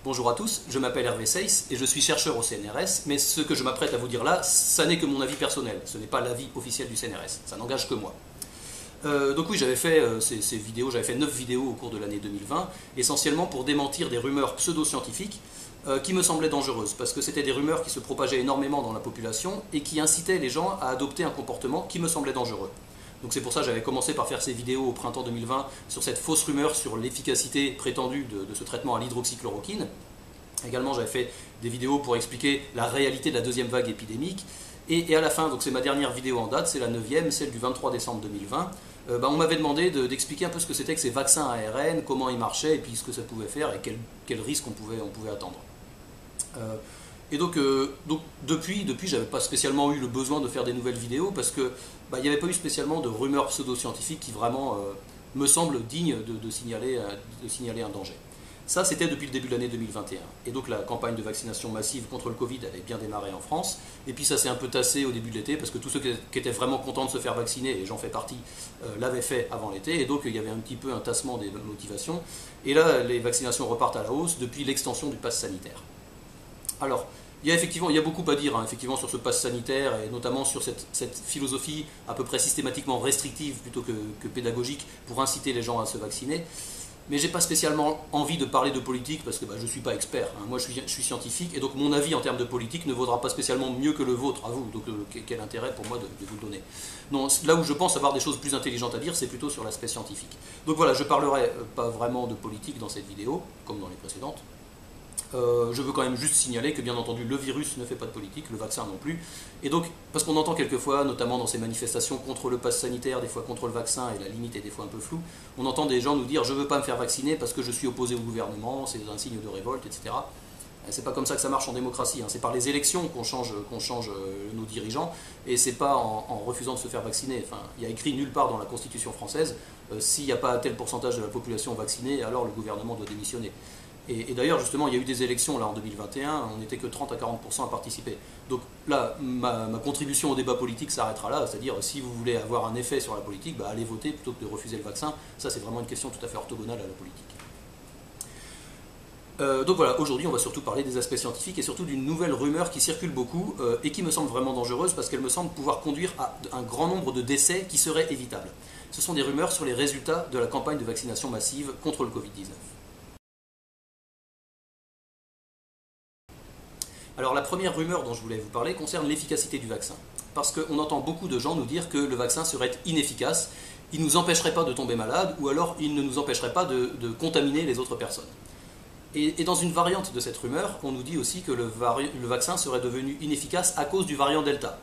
Bonjour à tous, je m'appelle Hervé Seyss et je suis chercheur au CNRS, mais ce que je m'apprête à vous dire là, ça n'est que mon avis personnel, ce n'est pas l'avis officiel du CNRS, ça n'engage que moi. Donc oui, j'avais fait ces vidéos, j'avais fait 9 vidéos au cours de l'année 2020, essentiellement pour démentir des rumeurs pseudo-scientifiques qui me semblaient dangereuses, parce que c'était des rumeurs qui se propageaient énormément dans la population et qui incitaient les gens à adopter un comportement qui me semblait dangereux. Donc c'est pour ça que j'avais commencé par faire ces vidéos au printemps 2020 sur cette fausse rumeur sur l'efficacité prétendue de ce traitement à l'hydroxychloroquine. Également j'avais fait des vidéos pour expliquer la réalité de la deuxième vague épidémique. Et à la fin, donc c'est ma dernière vidéo en date, c'est la 9e, celle du 23 décembre 2020, on m'avait demandé d'expliquer un peu ce que c'était que ces vaccins ARN, comment ils marchaient et puis ce que ça pouvait faire et quel risque on pouvait attendre. Et donc depuis j'avais pas spécialement eu le besoin de faire des nouvelles vidéos parce que il n'y avait pas eu spécialement de rumeurs pseudo-scientifiques qui vraiment me semblent dignes de signaler un danger. Ça, c'était depuis le début de l'année 2021. Et donc la campagne de vaccination massive contre le Covid avait bien démarré en France. Et puis ça s'est un peu tassé au début de l'été parce que tous ceux qui étaient vraiment contents de se faire vacciner, et j'en fais partie, l'avaient fait avant l'été. Et donc il y avait un petit peu un tassement des motivations. Et là, les vaccinations repartent à la hausse depuis l'extension du pass sanitaire. Alors, il y a beaucoup à dire effectivement sur ce pass sanitaire et notamment sur cette philosophie à peu près systématiquement restrictive plutôt que pédagogique pour inciter les gens à se vacciner. Mais j'ai pas spécialement envie de parler de politique parce que je suis pas expert. Moi je suis scientifique et donc mon avis en termes de politique ne vaudra pas spécialement mieux que le vôtre à vous. Donc quel intérêt pour moi de vous le donner. Non, là où je pense avoir des choses plus intelligentes à dire, c'est plutôt sur l'aspect scientifique. Donc voilà, je parlerai pas vraiment de politique dans cette vidéo, comme dans les précédentes. Je veux quand même juste signaler que bien entendu le virus ne fait pas de politique, le vaccin non plus. Et donc, parce qu'on entend quelquefois, notamment dans ces manifestations contre le pass sanitaire, des fois contre le vaccin, et la limite est des fois un peu floue, on entend des gens nous dire je ne veux pas me faire vacciner parce que je suis opposé au gouvernement, c'est un signe de révolte, etc. C'est pas comme ça que ça marche en démocratie, c'est par les élections qu'on change nos dirigeants, et c'est pas en refusant de se faire vacciner. Enfin, il y a écrit nulle part dans la Constitution française, s'il n'y a pas tel pourcentage de la population vaccinée, alors le gouvernement doit démissionner. Et d'ailleurs, justement, il y a eu des élections là en 2021, on n'était que 30 à 40% à participer. Donc là, ma contribution au débat politique s'arrêtera là, c'est-à-dire si vous voulez avoir un effet sur la politique, allez voter plutôt que de refuser le vaccin. Ça, c'est vraiment une question tout à fait orthogonale à la politique. Donc voilà, aujourd'hui, on va surtout parler des aspects scientifiques et surtout d'une nouvelle rumeur qui circule beaucoup et qui me semble vraiment dangereuse parce qu'elle me semble pouvoir conduire à un grand nombre de décès qui seraient évitables. Ce sont des rumeurs sur les résultats de la campagne de vaccination massive contre le Covid-19. Alors la première rumeur dont je voulais vous parler concerne l'efficacité du vaccin. Parce qu'on entend beaucoup de gens nous dire que le vaccin serait inefficace, il ne nous empêcherait pas de tomber malade, ou alors il ne nous empêcherait pas de contaminer les autres personnes. Et dans une variante de cette rumeur, on nous dit aussi que le vaccin serait devenu inefficace à cause du variant Delta.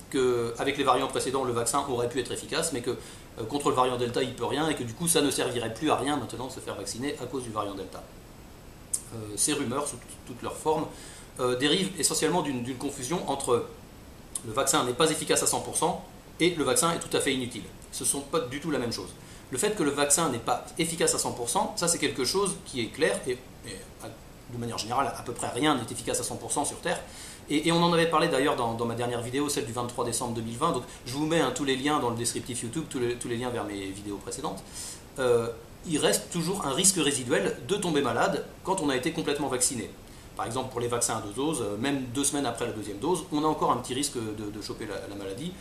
Qu'avec les variants précédents, le vaccin aurait pu être efficace, mais que contre le variant Delta, il ne peut rien, et que du coup, ça ne servirait plus à rien maintenant de se faire vacciner à cause du variant Delta. Ces rumeurs, sous toutes leurs formes, dérive essentiellement d'une confusion entre le vaccin n'est pas efficace à 100% et le vaccin est tout à fait inutile. Ce ne sont pas du tout la même chose. Le fait que le vaccin n'est pas efficace à 100%, ça c'est quelque chose qui est clair et de manière générale, à peu près rien n'est efficace à 100% sur Terre. Et on en avait parlé d'ailleurs dans ma dernière vidéo, celle du 23 décembre 2020. Donc je vous mets tous les liens dans le descriptif YouTube, tous les liens vers mes vidéos précédentes. Il reste toujours un risque résiduel de tomber malade quand on a été complètement vacciné. Par exemple, pour les vaccins à 2 doses, même 2 semaines après la deuxième dose, on a encore un petit risque de choper la maladie.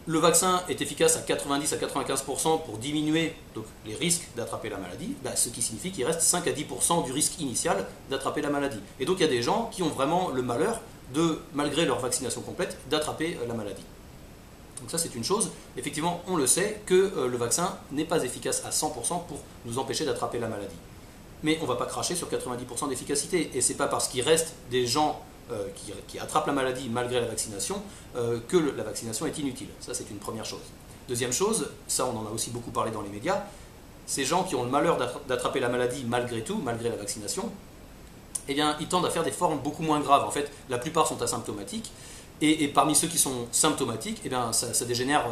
Le vaccin est efficace à 90 à 95% pour diminuer donc, les risques d'attraper la maladie, ce qui signifie qu'il reste 5 à 10% du risque initial d'attraper la maladie. Et donc il y a des gens qui ont vraiment le malheur de, malgré leur vaccination complète, d'attraper la maladie. Donc ça c'est une chose, effectivement on le sait que le vaccin n'est pas efficace à 100% pour nous empêcher d'attraper la maladie. Mais on ne va pas cracher sur 90% d'efficacité. Et ce n'est pas parce qu'il reste des gens qui attrapent la maladie malgré la vaccination que la vaccination est inutile. Ça, c'est une première chose. Deuxième chose, ça on en a aussi beaucoup parlé dans les médias, ces gens qui ont le malheur d'attraper la maladie malgré tout, malgré la vaccination, eh bien, ils tendent à faire des formes beaucoup moins graves. En fait, la plupart sont asymptomatiques. Et parmi ceux qui sont symptomatiques, eh bien, ça dégénère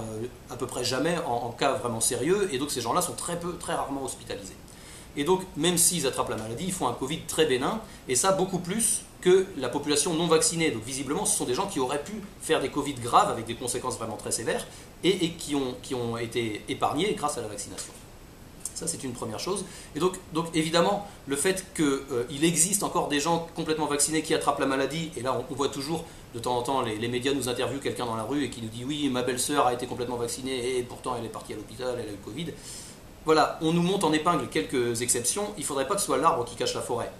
à peu près jamais en cas vraiment sérieux. Et donc ces gens-là sont très rarement hospitalisés. Et donc, même s'ils attrapent la maladie, ils font un Covid très bénin, et ça beaucoup plus que la population non vaccinée. Donc visiblement, ce sont des gens qui auraient pu faire des Covid graves avec des conséquences vraiment très sévères, et qui ont été épargnés grâce à la vaccination. Ça, c'est une première chose. Et donc évidemment, le fait qu'il existe encore des gens complètement vaccinés qui attrapent la maladie, et là, on voit toujours, de temps en temps, les médias nous interviewent quelqu'un dans la rue et qui nous dit « Oui, ma belle-sœur a été complètement vaccinée et pourtant elle est partie à l'hôpital, elle a eu le Covid. » Voilà, on nous monte en épingle quelques exceptions. Il ne faudrait pas que ce soit l'arbre qui cache la forêt.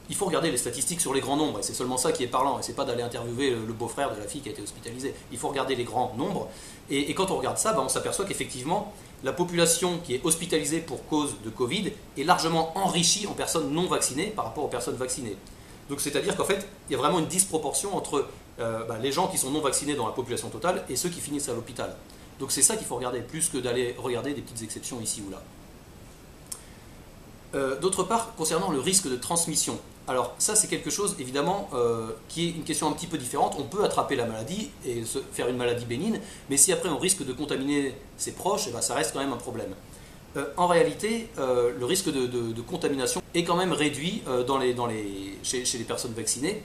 Il faut regarder les statistiques sur les grands nombres, et c'est seulement ça qui est parlant, et c'est pas d'aller interviewer le beau-frère de la fille qui a été hospitalisée. Il faut regarder les grands nombres, et quand on regarde ça, on s'aperçoit qu'effectivement, la population qui est hospitalisée pour cause de Covid est largement enrichie en personnes non vaccinées par rapport aux personnes vaccinées. Donc c'est-à-dire qu'en fait, il y a vraiment une disproportion entre les gens qui sont non vaccinés dans la population totale et ceux qui finissent à l'hôpital. Donc c'est ça qu'il faut regarder, plus que d'aller regarder des petites exceptions ici ou là. D'autre part, concernant le risque de transmission, alors ça c'est quelque chose évidemment qui est une question un petit peu différente. On peut attraper la maladie et se faire une maladie bénigne, mais si après on risque de contaminer ses proches, ça reste quand même un problème. En réalité, le risque de contamination est quand même réduit chez les personnes vaccinées.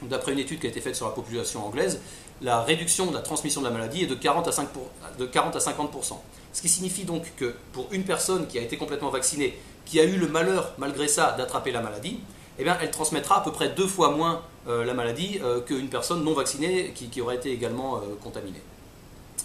D'après une étude qui a été faite sur la population anglaise, la réduction de la transmission de la maladie est de 40 à 50%. Ce qui signifie donc que pour une personne qui a été complètement vaccinée, qui a eu le malheur, malgré ça, d'attraper la maladie, eh bien, elle transmettra à peu près 2 fois moins la maladie qu'une personne non vaccinée qui aurait été également contaminée.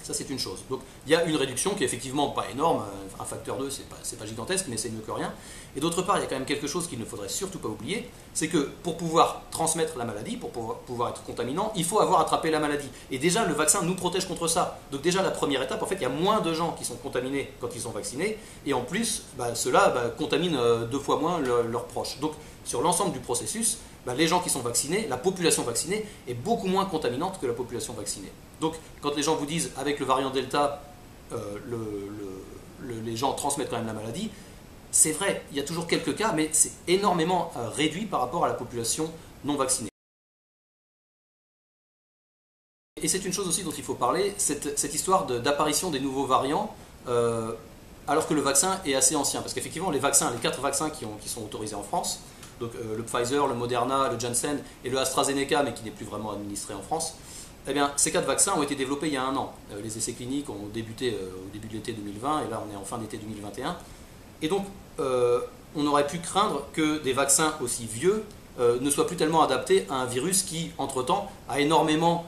Ça, c'est une chose. Donc, il y a une réduction qui est effectivement pas énorme. Un facteur 2, c'est pas gigantesque, mais c'est mieux que rien. Et d'autre part, il y a quand même quelque chose qu'il ne faudrait surtout pas oublier, c'est que pour pouvoir transmettre la maladie, pour pouvoir être contaminant, il faut avoir attrapé la maladie. Et déjà, le vaccin nous protège contre ça. Donc déjà, la première étape, en fait, il y a moins de gens qui sont contaminés quand ils sont vaccinés, et en plus, ceux-là contaminent 2 fois moins leurs proches. Donc, sur l'ensemble du processus, les gens qui sont vaccinés, la population vaccinée est beaucoup moins contaminante que la population vaccinée. Donc, quand les gens vous disent avec le variant Delta, les gens transmettent quand même la maladie, c'est vrai, il y a toujours quelques cas, mais c'est énormément réduit par rapport à la population non vaccinée. Et c'est une chose aussi dont il faut parler, cette histoire d'apparition des nouveaux variants, alors que le vaccin est assez ancien. Parce qu'effectivement, les 4 vaccins qui sont autorisés en France, donc le Pfizer, le Moderna, le Janssen et le AstraZeneca, mais qui n'est plus vraiment administré en France, eh bien, ces 4 vaccins ont été développés il y a 1 an. Les essais cliniques ont débuté au début de l'été 2020, et là on est en fin d'été 2021. Et donc, on aurait pu craindre que des vaccins aussi vieux ne soient plus tellement adaptés à un virus qui, entre-temps, a énormément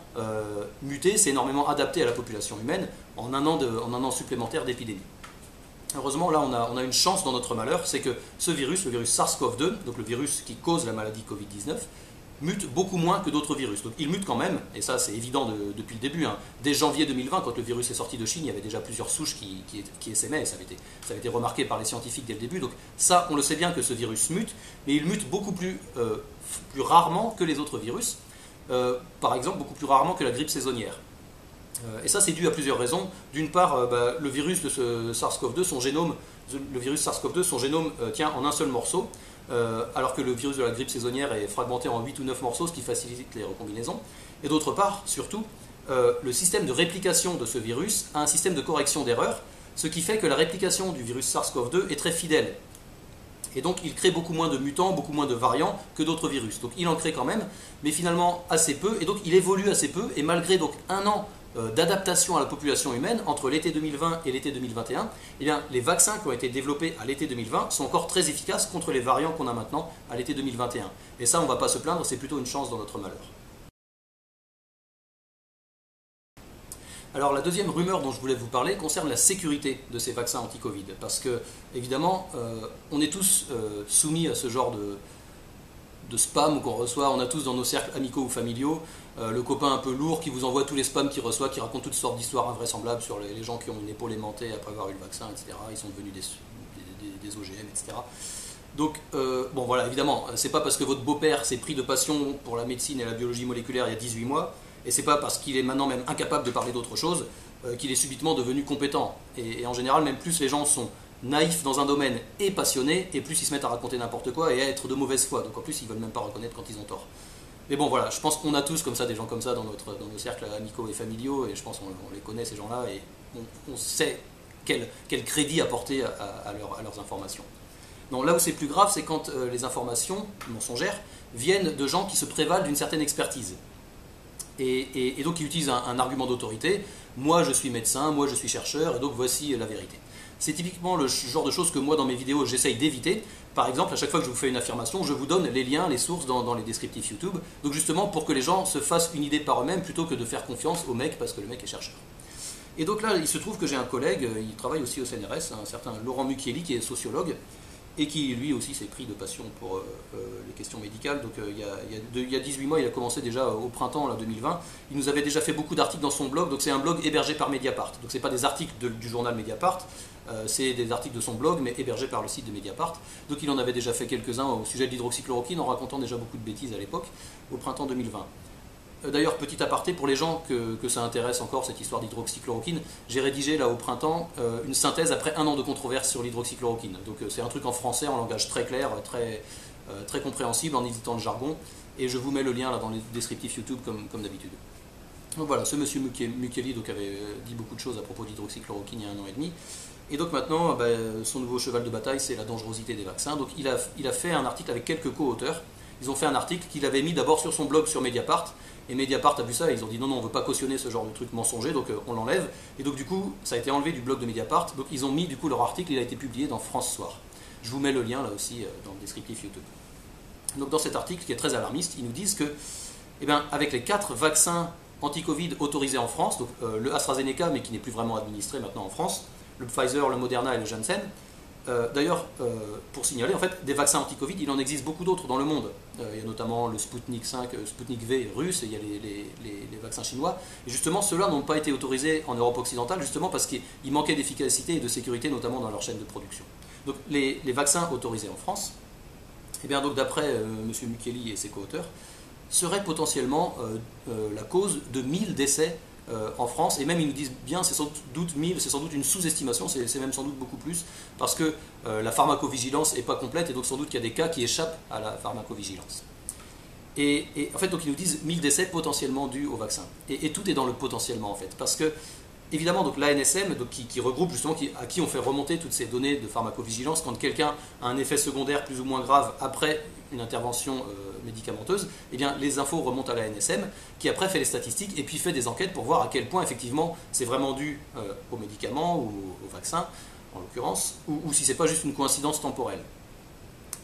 muté, s'est énormément adapté à la population humaine en un an supplémentaire d'épidémie. Heureusement, là, on a une chance dans notre malheur, c'est que ce virus, le virus SARS-CoV-2, donc le virus qui cause la maladie Covid-19, mute beaucoup moins que d'autres virus. Donc il mute quand même, et ça c'est évident depuis le début. Dès janvier 2020, quand le virus est sorti de Chine, il y avait déjà plusieurs souches qui essaimaient, et ça avait été remarqué par les scientifiques dès le début. Donc ça, on le sait bien que ce virus mute, mais il mute beaucoup plus rarement que les autres virus. Par exemple, beaucoup plus rarement que la grippe saisonnière. Et ça, c'est dû à plusieurs raisons. D'une part, le virus de ce SARS-CoV-2, son génome tient en un seul morceau, alors que le virus de la grippe saisonnière est fragmenté en 8 ou 9 morceaux, ce qui facilite les recombinaisons. Et d'autre part, surtout, le système de réplication de ce virus a un système de correction d'erreurs, ce qui fait que la réplication du virus SARS-CoV-2 est très fidèle. Et donc il crée beaucoup moins de mutants, beaucoup moins de variants que d'autres virus. Donc il en crée quand même, mais finalement assez peu, et donc il évolue assez peu, et malgré donc 1 an d'adaptation à la population humaine entre l'été 2020 et l'été 2021, eh bien, les vaccins qui ont été développés à l'été 2020 sont encore très efficaces contre les variants qu'on a maintenant à l'été 2021. Et ça, on ne va pas se plaindre, c'est plutôt une chance dans notre malheur. Alors la deuxième rumeur dont je voulais vous parler concerne la sécurité de ces vaccins anti-Covid. Parce que, évidemment, on est tous soumis à ce genre de spam qu'on reçoit. On a tous dans nos cercles amicaux ou familiaux le copain un peu lourd qui vous envoie tous les spams qu'il reçoit, qui raconte toutes sortes d'histoires invraisemblables sur les gens qui ont une épaule aimantée après avoir eu le vaccin, etc. Ils sont devenus des OGM, etc. Donc, bon voilà, évidemment, c'est pas parce que votre beau-père s'est pris de passion pour la médecine et la biologie moléculaire il y a 18 mois, et c'est pas parce qu'il est maintenant même incapable de parler d'autre chose qu'il est subitement devenu compétent. Et en général, même plus les gens sont naïfs dans un domaine et passionnés, et plus ils se mettent à raconter n'importe quoi et à être de mauvaise foi. Donc en plus, ils veulent même pas reconnaître quand ils ont tort. Mais bon, voilà, je pense qu'on a tous comme ça des gens comme ça dans nos cercles amicaux et familiaux, et je pense qu'on les connaît ces gens-là, et on sait quel crédit apporter à leurs informations. Non, là où c'est plus grave, c'est quand les informations mensongères viennent de gens qui se prévalent d'une certaine expertise. Et donc ils utilisent un argument d'autorité. Moi je suis médecin, moi je suis chercheur, et donc voici la vérité. c'est typiquement le genre de choses que moi dans mes vidéos j'essaye d'éviter. Par exemple, à chaque fois que je vous fais une affirmation, je vous donne les liens, les sources dans les descriptifs YouTube. Donc justement pour que les gens se fassent une idée par eux-mêmes plutôt que de faire confiance au mec parce que le mec est chercheur. Et donc là, il se trouve que j'ai un collègue, il travaille aussi au CNRS, un certain Laurent Mucchielli qui est sociologue, et qui lui aussi s'est pris de passion pour les questions médicales. Donc il y a 18 mois, il a commencé déjà au printemps là, 2020. Il nous avait déjà fait beaucoup d'articles dans son blog, donc c'est un blog hébergé par Mediapart. Donc c'est pas des articles du journal Mediapart, c'est des articles de son blog, mais hébergés par le site de Mediapart. Donc il en avait déjà fait quelques-uns au sujet de l'hydroxychloroquine, en racontant déjà beaucoup de bêtises à l'époque, au printemps 2020. D'ailleurs, petit aparté, pour les gens que ça intéresse encore, cette histoire d'hydroxychloroquine, j'ai rédigé là au printemps une synthèse après un an de controverse sur l'hydroxychloroquine. Donc c'est un truc en français, en langage très clair, très compréhensible, en évitant le jargon, et je vous mets le lien là dans les descriptifs YouTube comme d'habitude. Donc voilà, ce monsieur Mucchielli avait dit beaucoup de choses à propos d'hydroxychloroquine il y a 1 an et demi, et donc maintenant, son nouveau cheval de bataille, c'est la dangerosité des vaccins. Donc il a fait un article avec quelques co-auteurs. Ils ont fait un article qu'il avait mis d'abord sur son blog sur Mediapart, et Mediapart a vu ça et ils ont dit non, on ne veut pas cautionner ce genre de truc mensonger, donc on l'enlève. Et donc du coup, ça a été enlevé du blog de Mediapart, donc ils ont mis du coup leur article, il a été publié dans France Soir. Je vous mets le lien là aussi dans le descriptif YouTube. Donc dans cet article qui est très alarmiste, ils nous disent que, avec les 4 vaccins anti-Covid autorisés en France, donc le AstraZeneca mais qui n'est plus vraiment administré maintenant en France, le Pfizer, le Moderna et le Janssen. D'ailleurs, pour signaler, en fait, des vaccins anti-Covid, il en existe beaucoup d'autres dans le monde. Il y a notamment le Sputnik 5, Sputnik V russe, et il y a les vaccins chinois. Et justement, ceux-là n'ont pas été autorisés en Europe occidentale, justement parce qu'il manquait d'efficacité et de sécurité, notamment dans leur chaîne de production. Donc les vaccins autorisés en France, donc d'après M. Mucchielli et ses co-auteurs, seraient potentiellement la cause de 1000 décès en France, et même ils nous disent bien c'est sans doute 1000, c'est sans doute une sous-estimation, c'est même sans doute beaucoup plus, parce que la pharmacovigilance n'est pas complète, et donc sans doute qu'il y a des cas qui échappent à la pharmacovigilance. Et en fait, donc ils nous disent 1000 décès potentiellement dus au vaccin. Et tout est dans le potentiellement en fait, parce que évidemment, donc l'ANSM, qui regroupe justement, à qui on fait remonter toutes ces données de pharmacovigilance, quand quelqu'un a un effet secondaire plus ou moins grave après une intervention médicamenteuse, les infos remontent à l'ANSM, qui après fait les statistiques et puis fait des enquêtes pour voir à quel point effectivement c'est vraiment dû aux médicaments ou au vaccin, en l'occurrence, ou si c'est pas juste une coïncidence temporelle.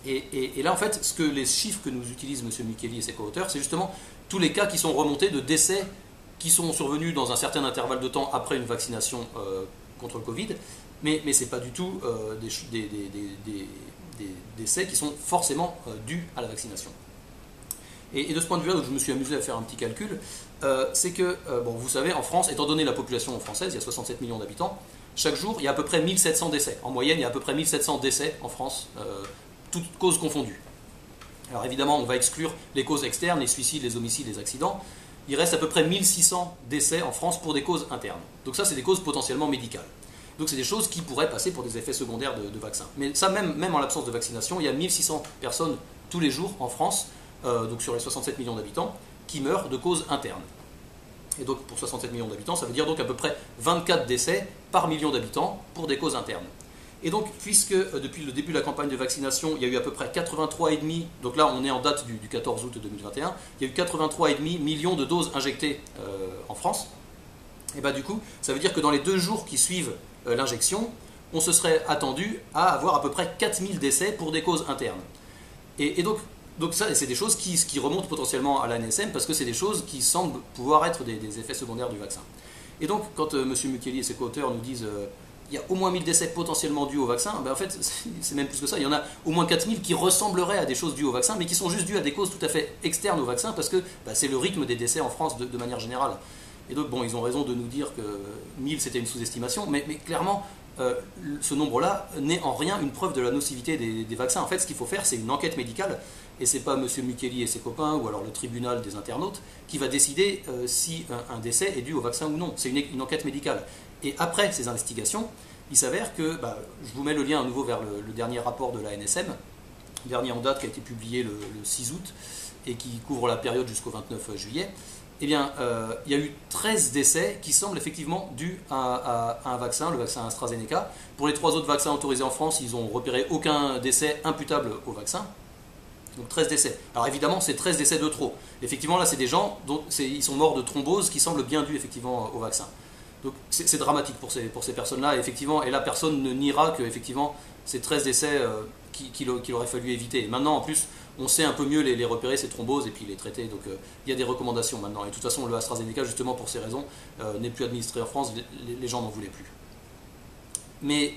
Et là, en fait, les chiffres que nous utilisent M. Mucchielli et ses co-auteurs, c'est justement tous les cas qui sont remontés de décès qui sont survenus dans un certain intervalle de temps après une vaccination contre le Covid, mais ce n'est pas du tout des décès qui sont forcément dus à la vaccination. Et de ce point de vue-là, je me suis amusé à faire un petit calcul, c'est que, vous savez, en France, étant donné la population française, il y a 67 millions d'habitants, chaque jour, il y a à peu près 1700 décès. En moyenne, il y a à peu près 1700 décès en France, toutes causes confondues. Alors évidemment, on va exclure les causes externes, les suicides, les homicides, les accidents. Il reste à peu près 1600 décès en France pour des causes internes. Donc ça, c'est des causes potentiellement médicales. Donc c'est des choses qui pourraient passer pour des effets secondaires de vaccins. Mais ça, même en l'absence de vaccination, il y a 1600 personnes tous les jours en France, donc sur les 67 millions d'habitants, qui meurent de causes internes. Et donc pour 67 millions d'habitants, ça veut dire donc à peu près 24 décès par million d'habitants pour des causes internes. Et donc, puisque depuis le début de la campagne de vaccination, il y a eu à peu près 83,5, donc là on est en date du 14 août 2021, il y a eu 83,5 millions de doses injectées en France, et du coup, ça veut dire que dans les 2 jours qui suivent l'injection, on se serait attendu à avoir à peu près 4000 décès pour des causes internes. Et donc ça, c'est des choses qui remontent potentiellement à l'ANSM, parce que c'est des choses qui semblent pouvoir être des effets secondaires du vaccin. Et donc, quand M. Mucchielli et ses co-auteurs nous disent il y a au moins 1000 décès potentiellement dus au vaccin, en fait, c'est même plus que ça. Il y en a au moins 4000 qui ressembleraient à des choses dues au vaccin, mais qui sont juste dues à des causes tout à fait externes au vaccin, parce que c'est le rythme des décès en France de manière générale. Et donc, ils ont raison de nous dire que 1000 c'était une sous-estimation, mais clairement, ce nombre-là n'est en rien une preuve de la nocivité des vaccins. En fait, ce qu'il faut faire, c'est une enquête médicale, et c'est pas M. Mucchielli et ses copains, ou alors le tribunal des internautes, qui va décider si un décès est dû au vaccin ou non. C'est une enquête médicale. Et après ces investigations, il s'avère que, je vous mets le lien à nouveau vers le dernier rapport de la NSM, dernier en date qui a été publié le 6 août, et qui couvre la période jusqu'au 29 juillet, il y a eu 13 décès qui semblent effectivement dus à un vaccin, le vaccin AstraZeneca. Pour les 3 autres vaccins autorisés en France, ils n'ont repéré aucun décès imputable au vaccin. Donc 13 décès. Alors évidemment, c'est 13 décès de trop. Effectivement, là, c'est des gens dont ils sont morts de thrombose qui semblent bien dus effectivement au vaccin. Donc c'est dramatique pour ces personnes-là, effectivement, et là personne ne niera que effectivement ces 13 décès qu'il aurait fallu éviter. Et maintenant en plus on sait un peu mieux les repérer, ces thromboses, et puis les traiter, donc il y a des recommandations maintenant. Et de toute façon le AstraZeneca, justement pour ces raisons, n'est plus administré en France, les gens n'en voulaient plus. Mais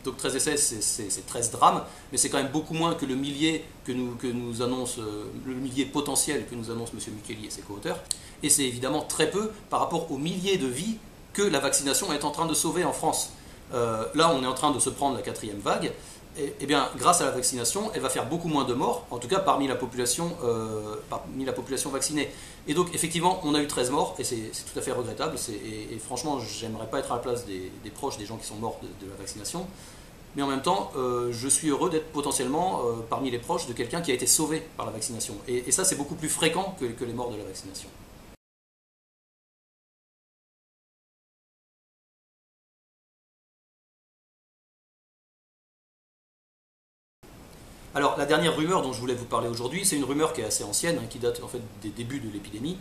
donc 13 décès, c'est 13 drames, mais c'est quand même beaucoup moins que le millier que nous annonce, le millier potentiel que nous annonce M. Mukeli et ses co-auteurs. Et c'est évidemment très peu par rapport aux milliers de vies que la vaccination est en train de sauver en France. Là, on est en train de se prendre la 4e vague. Et bien, grâce à la vaccination, elle va faire beaucoup moins de morts, en tout cas parmi la population vaccinée. Et donc, effectivement, on a eu 13 morts, et c'est tout à fait regrettable. Et franchement, j'aimerais pas être à la place des proches des gens qui sont morts de la vaccination. Mais en même temps, je suis heureux d'être potentiellement parmi les proches de quelqu'un qui a été sauvé par la vaccination. Et ça, c'est beaucoup plus fréquent que les morts de la vaccination. Alors, la dernière rumeur dont je voulais vous parler aujourd'hui, c'est une rumeur qui est assez ancienne, qui date en fait des débuts de l'épidémie,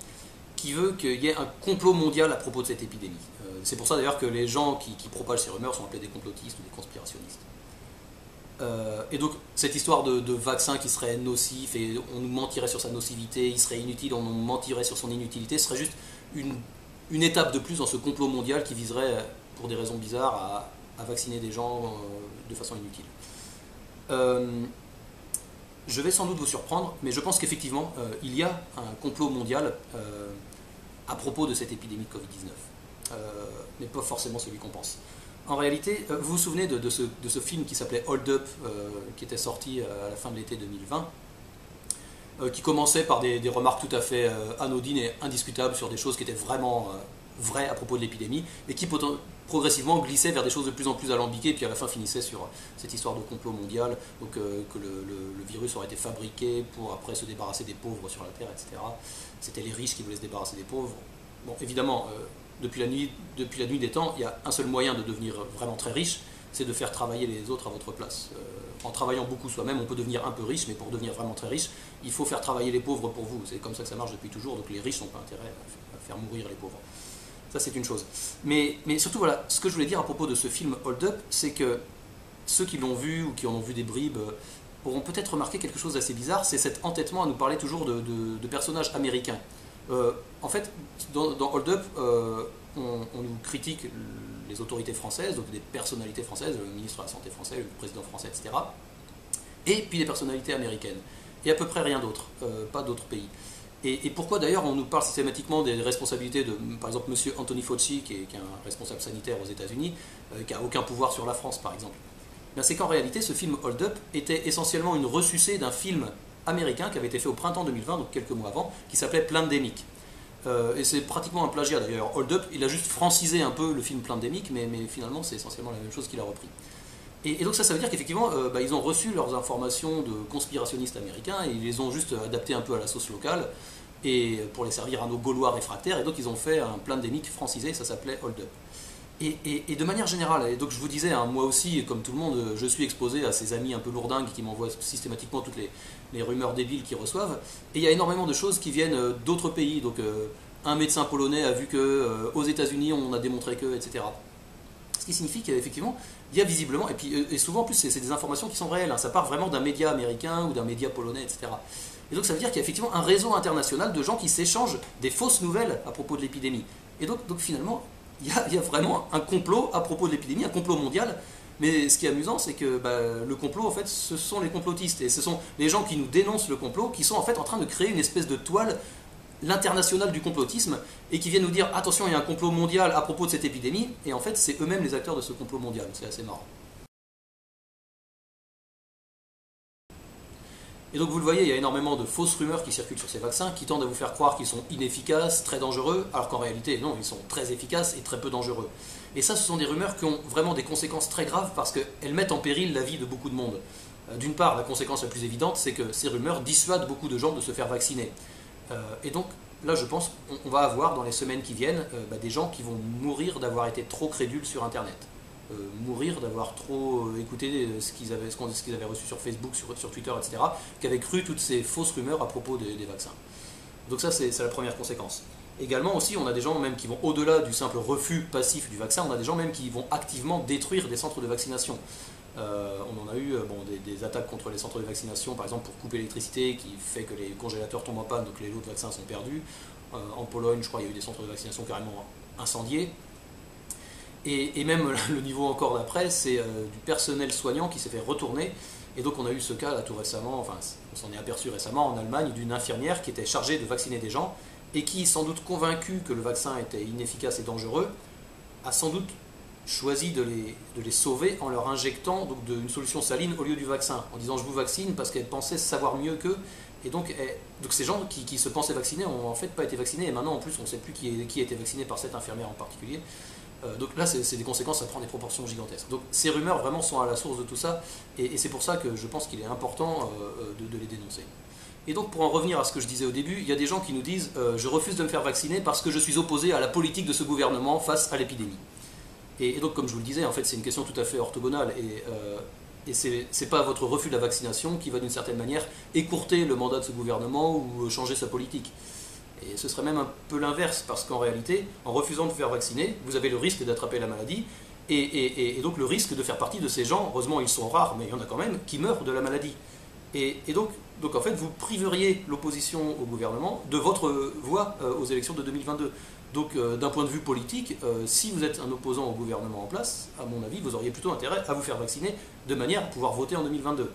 qui veut qu'il y ait un complot mondial à propos de cette épidémie. C'est pour ça d'ailleurs que les gens qui propagent ces rumeurs sont appelés des complotistes ou des conspirationnistes. Et donc, cette histoire de vaccin qui serait nocif, et on nous mentirait sur sa nocivité, il serait inutile, on nous mentirait sur son inutilité, serait juste une étape de plus dans ce complot mondial qui viserait, pour des raisons bizarres, à vacciner des gens de façon inutile. Je vais sans doute vous surprendre, mais je pense qu'effectivement, il y a un complot mondial à propos de cette épidémie de Covid-19, mais pas forcément celui qu'on pense. En réalité, vous vous souvenez de ce film qui s'appelait Hold Up, qui était sorti à la fin de l'été 2020, qui commençait par des remarques tout à fait anodines et indiscutables sur des choses qui étaient vraiment vraies à propos de l'épidémie, et qui progressivement glissait vers des choses de plus en plus alambiquées, puis à la fin finissait sur cette histoire de complot mondial, donc que le virus aurait été fabriqué pour après se débarrasser des pauvres sur la Terre, etc. C'était les riches qui voulaient se débarrasser des pauvres. Bon, évidemment, depuis la nuit des temps, il y a un seul moyen de devenir vraiment très riche, c'est de faire travailler les autres à votre place. En travaillant beaucoup soi-même, on peut devenir un peu riche, mais pour devenir vraiment très riche, il faut faire travailler les pauvres pour vous. C'est comme ça que ça marche depuis toujours, donc les riches n'ont pas intérêt à faire mourir les pauvres. Ça, c'est une chose. Mais surtout, voilà, ce que je voulais dire à propos de ce film Hold Up, c'est que ceux qui l'ont vu ou qui en ont vu des bribes auront peut-être remarqué quelque chose d'assez bizarre, c'est cet entêtement à nous parler toujours de personnages américains. En fait, dans Hold Up, on nous critique les autorités françaises, donc des personnalités françaises, le ministre de la Santé français, le président français, etc. Et puis des personnalités américaines. Et à peu près rien d'autre, pas d'autres pays. Et pourquoi d'ailleurs on nous parle systématiquement des responsabilités de, par exemple, M. Anthony Fauci, qui est un responsable sanitaire aux États-Unis, qui n'a aucun pouvoir sur la France, par exemple. C'est qu'en réalité, ce film Hold Up était essentiellement une ressucée d'un film américain qui avait été fait au printemps 2020, donc quelques mois avant, qui s'appelait Plandemic. Et c'est pratiquement un plagiat d'ailleurs. Hold Up, il a juste francisé un peu le film Plandemic, mais finalement c'est essentiellement la même chose qu'il a repris. Et donc ça veut dire qu'effectivement, ils ont reçu leurs informations de conspirationnistes américains et ils les ont juste adaptées un peu à la sauce locale et pour les servir à nos Gaulois réfractaires. Et donc ils ont fait un Plandemic francisé, ça s'appelait Hold Up. Et de manière générale, et donc je vous disais, moi aussi, comme tout le monde, je suis exposé à ces amis un peu lourdingues qui m'envoient systématiquement toutes les rumeurs débiles qu'ils reçoivent. Et il y a énormément de choses qui viennent d'autres pays. Donc un médecin polonais a vu que aux États-Unis on a démontré que, etc. Ce qui signifie qu'effectivement, il y a visiblement, et souvent en plus c'est des informations qui sont réelles, ça part vraiment d'un média américain ou d'un média polonais, etc. Et donc ça veut dire qu'il y a effectivement un réseau international de gens qui s'échangent des fausses nouvelles à propos de l'épidémie. Et donc finalement, il y a vraiment un complot à propos de l'épidémie, un complot mondial. Mais ce qui est amusant, c'est que le complot, en fait, ce sont les complotistes. Et ce sont les gens qui nous dénoncent le complot qui sont en fait en train de créer une espèce de toile, l'international du complotisme, et qui viennent nous dire attention, il y a un complot mondial à propos de cette épidémie. Et en fait, c'est eux-mêmes les acteurs de ce complot mondial. C'est assez marrant. Et donc vous le voyez, il y a énormément de fausses rumeurs qui circulent sur ces vaccins, qui tendent à vous faire croire qu'ils sont inefficaces, très dangereux, alors qu'en réalité, non, ils sont très efficaces et très peu dangereux. Et ça, ce sont des rumeurs qui ont vraiment des conséquences très graves parce qu'elles mettent en péril la vie de beaucoup de monde. D'une part, la conséquence la plus évidente, c'est que ces rumeurs dissuadent beaucoup de gens de se faire vacciner. Et donc, là, je pense qu'on va avoir, dans les semaines qui viennent, des gens qui vont mourir d'avoir été trop crédules sur Internet. Mourir d'avoir trop écouté ce qu'ils avaient reçu sur Facebook, sur Twitter, etc., qui avaient cru toutes ces fausses rumeurs à propos des vaccins. Donc ça, c'est la première conséquence. Également aussi, on a des gens même qui vont au-delà du simple refus passif du vaccin, on a des gens même qui vont activement détruire des centres de vaccination. On en a eu des attaques contre les centres de vaccination, par exemple pour couper l'électricité, qui fait que les congélateurs tombent en panne, donc les lots de vaccins sont perdus. En Pologne, je crois, il y a eu des centres de vaccination carrément incendiés. Et même le niveau encore d'après, c'est du personnel soignant qui s'est fait retourner. Et donc on a eu ce cas là tout récemment, enfin on s'en est aperçu récemment en Allemagne, d'une infirmière qui était chargée de vacciner des gens et qui, sans doute convaincue que le vaccin était inefficace et dangereux, a sans doute choisi de les sauver en leur injectant donc une solution saline au lieu du vaccin, en disant je vous vaccine parce qu'elle pensait savoir mieux qu'eux. Et donc ces gens qui se pensaient vaccinés ont en fait pas été vaccinés, et maintenant en plus on ne sait plus qui a été vacciné par cette infirmière en particulier. Donc là c'est des conséquences, ça prend des proportions gigantesques. Donc ces rumeurs vraiment sont à la source de tout ça, et c'est pour ça que je pense qu'il est important de les dénoncer. Et donc pour en revenir à ce que je disais au début, il y a des gens qui nous disent je refuse de me faire vacciner parce que je suis opposé à la politique de ce gouvernement face à l'épidémie. Et donc, comme je vous le disais, en fait, c'est une question tout à fait orthogonale. Et c'est pas votre refus de la vaccination qui va, d'une certaine manière, écourter le mandat de ce gouvernement ou changer sa politique. Et ce serait même un peu l'inverse, parce qu'en réalité, en refusant de vous faire vacciner, vous avez le risque d'attraper la maladie, et donc le risque de faire partie de ces gens, heureusement ils sont rares, mais il y en a quand même, qui meurent de la maladie. Et donc en fait, vous priveriez l'opposition au gouvernement de votre voix aux élections de 2022. Donc d'un point de vue politique, si vous êtes un opposant au gouvernement en place, à mon avis, vous auriez plutôt intérêt à vous faire vacciner de manière à pouvoir voter en 2022.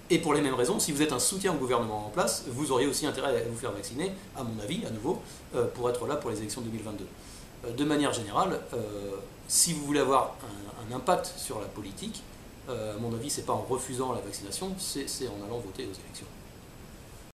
Et pour les mêmes raisons, si vous êtes un soutien au gouvernement en place, vous auriez aussi intérêt à vous faire vacciner, à mon avis, à nouveau, pour être là pour les élections de 2022. De manière générale, si vous voulez avoir un impact sur la politique, à mon avis, ce n'est pas en refusant la vaccination, c'est en allant voter aux élections.